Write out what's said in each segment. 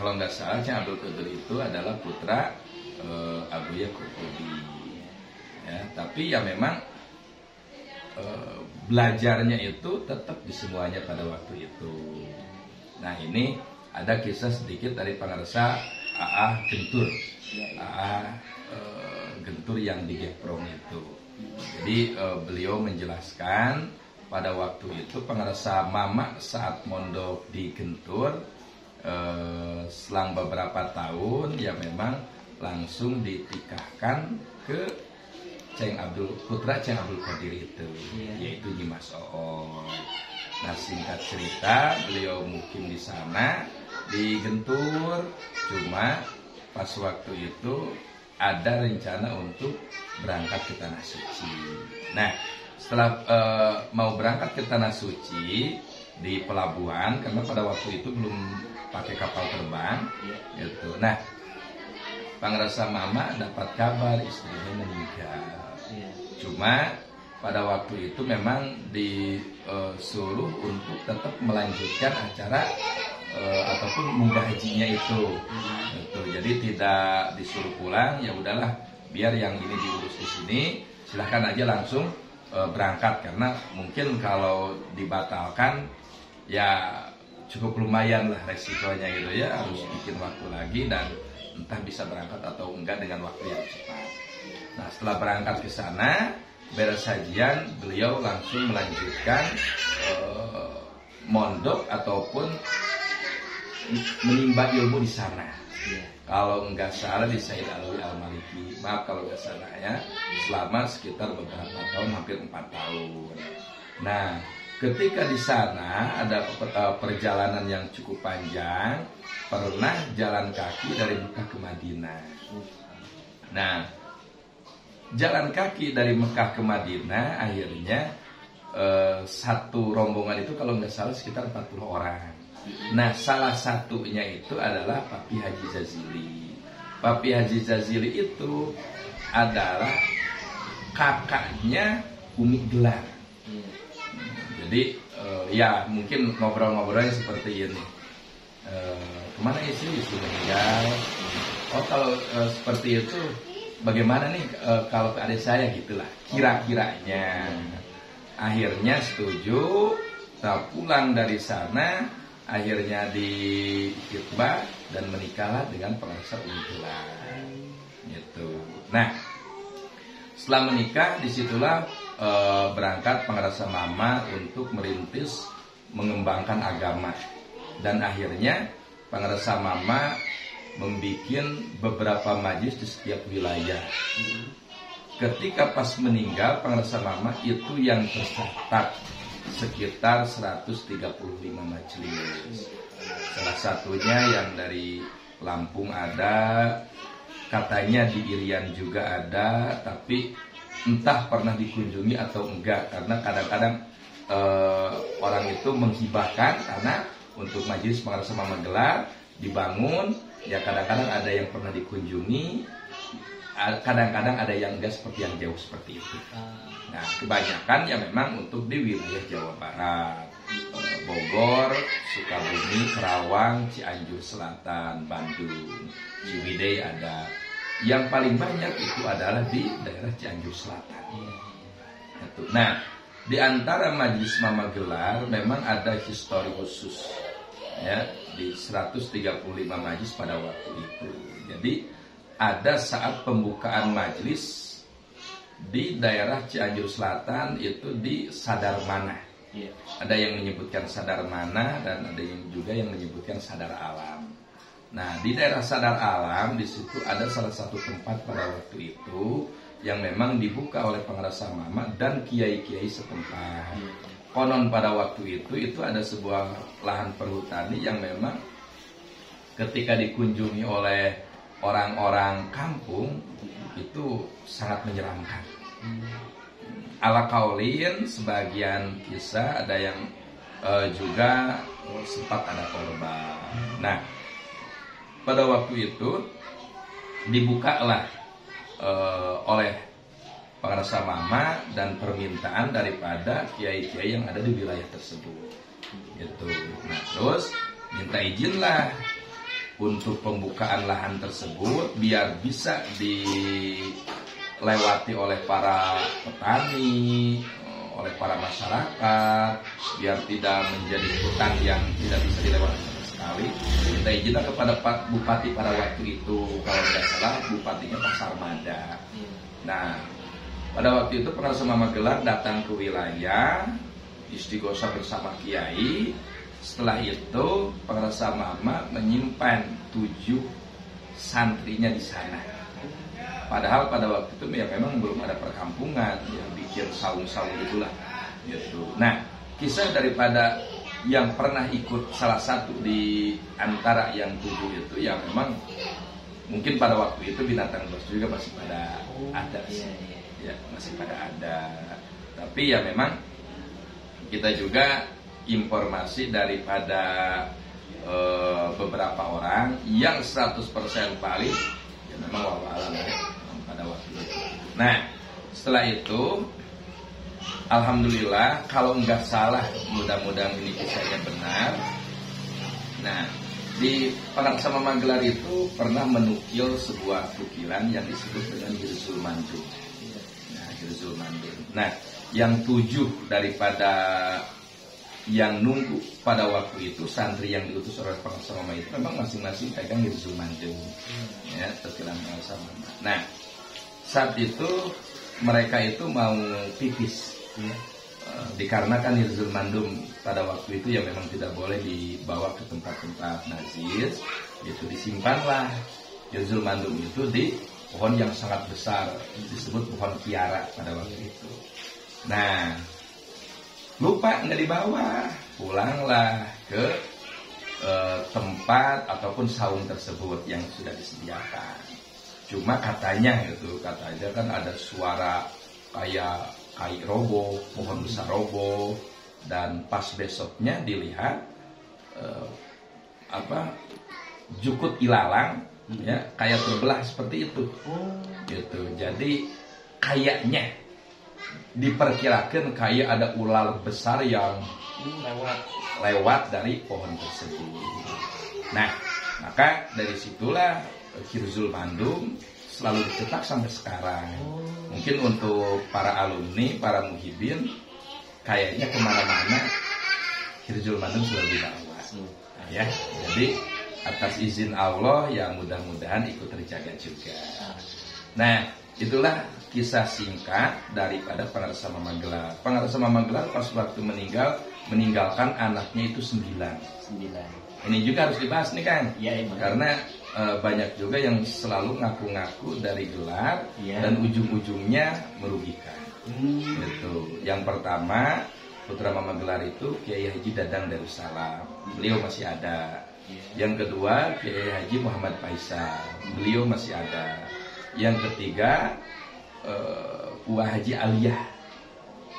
kalau nggak salah Ceng Abdul Qadir itu adalah putra Abuya Qurtubi. Ya, tapi ya memang belajarnya itu tetap di semuanya pada waktu itu. Nah ini ada kisah sedikit dari pangarsa AA Gentur, AA Gentur yang di Geprong itu. Jadi beliau menjelaskan pada waktu itu pangarsa Mama saat mondok di Gentur, selang beberapa tahun ya memang langsung ditikahkan ke putra Ceng Abdul Qadir itu, yaitu Nyimas Oon. Nah singkat cerita beliau mukim di sana di Gentur, cuma pas waktu itu ada rencana untuk berangkat ke Tanah Suci. Nah setelah mau berangkat ke Tanah Suci di pelabuhan, karena pada waktu itu belum pakai kapal terbang, gitu. Nah pangarsa Mama dapat kabar istrinya meninggal. Cuma pada waktu itu memang disuruh untuk tetap melanjutkan acara ataupun munggah hajinya itu. Jadi tidak disuruh pulang, ya udahlah biar yang ini diurus di sini, silahkan aja langsung berangkat, karena mungkin kalau dibatalkan ya cukup lumayan lah resikonya gitu ya, harus bikin waktu lagi dan entah bisa berangkat atau enggak dengan waktu yang cepat. Nah setelah berangkat ke sana, beres sajian, beliau langsung melanjutkan mondok ataupun menimba ilmu di sana. Kalau enggak salah di Said Alwi Al-Maliki, maaf kalau enggak salah ya, selama sekitar beberapa tahun, hampir 4 tahun. Nah ketika di sana ada perjalanan yang cukup panjang, pernah jalan kaki dari Mekah ke Madinah. Nah jalan kaki dari Mekah ke Madinah akhirnya satu rombongan itu kalau nggak salah sekitar 40 orang. Nah salah satunya itu adalah Papi Haji Zazili. Papi Haji Zazili itu adalah kakaknya Umi Gelar. Jadi ya mungkin ngobrol-ngobrolnya seperti ini. Kemana istri meninggal? Oh kalau seperti itu bagaimana nih kalau ke adik saya gitulah kira-kiranya. Akhirnya setuju, nah, pulang dari sana akhirnya dikitbah dan menikahlah dengan pengarsa Umi Gelar gitu. Nah setelah menikah disitulah berangkat pengarsa Mama untuk merintis mengembangkan agama, dan akhirnya pengarsa Mama membuat beberapa majlis di setiap wilayah. Ketika pas meninggal pengarsa Mama itu yang tercatat sekitar 135 majelis. Salah satunya yang dari Lampung ada, katanya di Irian juga ada, tapi entah pernah dikunjungi atau enggak, karena kadang-kadang orang itu menghibahkan karena untuk majelis pengarsa Mama Gelar dibangun, ya kadang-kadang ada yang pernah dikunjungi, kadang-kadang ada yang enggak seperti yang jauh seperti itu. Nah kebanyakan ya memang untuk di wilayah Jawa Barat, Bogor, Sukabumi, Kerawang, Cianjur Selatan, Bandung, Ciwidey ada. Yang paling banyak itu adalah di daerah Cianjur Selatan. Nah di antara majelis Mama Gelar memang ada histori khusus ya, di 135 majelis pada waktu itu. Jadi ada saat pembukaan majelis di daerah Cianjur Selatan itu di Sadar Mana. Ada yang menyebutkan Sadar Mana dan ada yang juga yang menyebutkan Sadar Alam. Nah di daerah Sadar Alam di situ ada salah satu tempat pada waktu itu yang memang dibuka oleh pengarsa Mama dan kiai-kiai setempat. Konon pada waktu itu ada sebuah lahan perhutani yang memang ketika dikunjungi oleh orang-orang kampung itu sangat menyeramkan. Ala kaulin sebagian kisah ada yang juga sempat ada korban. Nah pada waktu itu dibukalah oleh pengarsa Mama dan permintaan daripada kiai-kiai yang ada di wilayah tersebut gitu. Nah terus minta izinlah untuk pembukaan lahan tersebut biar bisa dilewati oleh para petani, oleh para masyarakat, biar tidak menjadi hutan yang tidak bisa dilewati sama sekali. Kita izinkan kepada Pak Bupati pada waktu itu, kalau tidak salah Bupatinya Pak Sarmada. Nah, pada waktu itu Pengarasa Magelang datang ke wilayah istighosa bersama Kiai. Setelah itu Pengarasa Mama menyimpan 7 santrinya di sana. Padahal pada waktu itu ya memang belum ada perkampungan yang bikin saung-saung itulah gitu. Nah, kisah daripada yang pernah ikut salah satu di antara yang 7 itu ya memang mungkin pada waktu itu binatang buas juga masih pada ada sih. Ya, masih pada ada. Tapi ya memang kita juga informasi daripada beberapa orang yang 100% valid ya memang wawalan ya, pada waktu itu. Nah, setelah itu alhamdulillah, kalau nggak salah, mudah-mudahan ini kisahnya benar. Nah, di Pengarasa Magelang itu pernah menukil sebuah tukilan yang disebut dengan Hirzul Mandum. Nah, Hirzul Mandum. Nah, yang 7 daripada yang nunggu pada waktu itu santri yang diutus oleh Pengarasa Mama itu memang masing-masing pegang Hirzul Mandum, ya, tukilan Pengarasa Mama. Nah, saat itu mereka itu mau pipis, dikarenakan Hirzul Mandum pada waktu itu ya memang tidak boleh dibawa ke tempat-tempat najis, itu disimpanlah Hirzul Mandum itu di pohon yang sangat besar disebut pohon kiara pada waktu itu. Nah, lupa nggak dibawa, pulanglah ke tempat ataupun saung tersebut yang sudah disediakan. Cuma katanya kan ada suara kayak kai roboh, pohon besar roboh, dan pas besoknya dilihat jukut ilalang ya kayak terbelah seperti itu. Gitu. Jadi kayaknya diperkirakan kayak ada ular besar yang lewat dari pohon tersebut. Nah, maka dari situlah Hirzul Mandum selalu dicetak sampai sekarang. Mungkin untuk para alumni, para muhibin, kayaknya kemana-mana Hirzul Mandum selalu dibawa. Ya, jadi atas izin Allah ya mudah-mudahan ikut terjaga juga. Nah, itulah kisah singkat daripada Pengarasa Magelang. Pengarasa Magelang pas waktu meninggalkan anaknya itu 9. Ini juga harus dibahas nih Kang. Ya, karena banyak juga yang selalu ngaku-ngaku dari gelar dan ujung-ujungnya merugikan. Itu. Yang pertama putra Mama Gelar itu Kiai Haji Dadang Darussalam. Beliau masih ada. Yang kedua Kiai Haji Muhammad Faisal. Beliau masih ada. Yang ketiga Wah Haji Aliyah,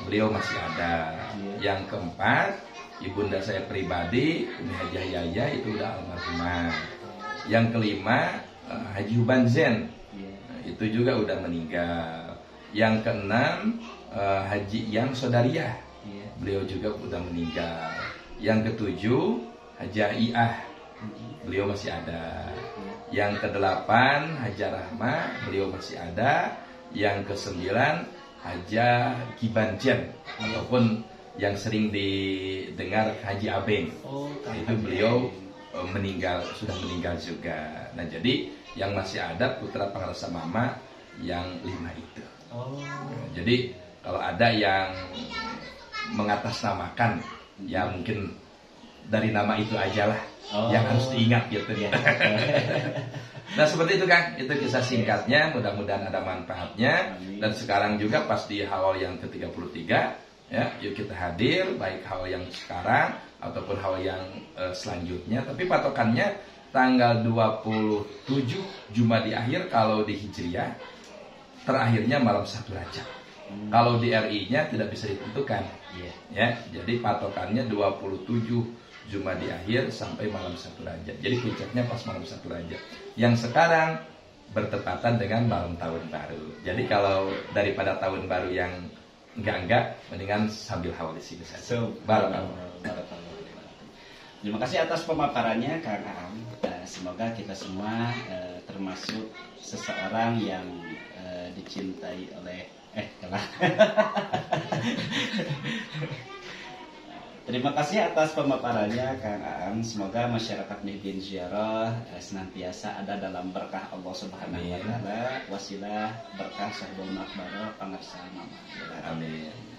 beliau masih ada. Yang keempat ibunda saya pribadi Umi Haji Yaya itu udah almarhumah. Yang kelima Haji Hubanzen, itu juga udah meninggal. Yang keenam Haji Yang Sodariah, beliau juga udah meninggal. Yang ketujuh Haji Iah, beliau masih ada. Yang kedelapan Haja Rahma, beliau masih ada. Yang kesembilan Haja Kibanjen, ataupun yang sering didengar Haji Abeng. Itu beliau sudah meninggal juga. Nah, jadi yang masih ada putra Pengarasa Mama yang 5 itu. Jadi kalau ada yang mengatasnamakan, ya mungkin dari nama itu aja lah yang harus diingat gitu ya. Nah seperti itu Kang, itu kisah singkatnya, mudah-mudahan ada manfaatnya. Dan sekarang juga pas di haul yang ke-33 ya, yuk kita hadir, baik haul yang sekarang ataupun haul yang selanjutnya. Tapi patokannya tanggal 27 Jumadi akhir kalau di Hijriah, terakhirnya malam 1 Rajab. Kalau di RI-nya tidak bisa ditentukan. Ya, jadi patokannya 27 Jumadi akhir sampai malam 1 Rajab. Jadi puncaknya pas malam 1 Rajab. Yang sekarang bertepatan dengan malam tahun baru. Jadi kalau daripada tahun baru yang enggak, mendingan sambil haul di sini saja. Terima kasih atas pemaparannya Kang Aam. semoga kita semua termasuk seseorang yang dicintai oleh kalah. Terima kasih atas pemaparannya Kang Aan. Semoga masyarakat Mihdin Ziarah senantiasa ada dalam berkah Allah Subhanahu wa taala, wasilah berkah sahibul makbarah pangarsa mama. Amin.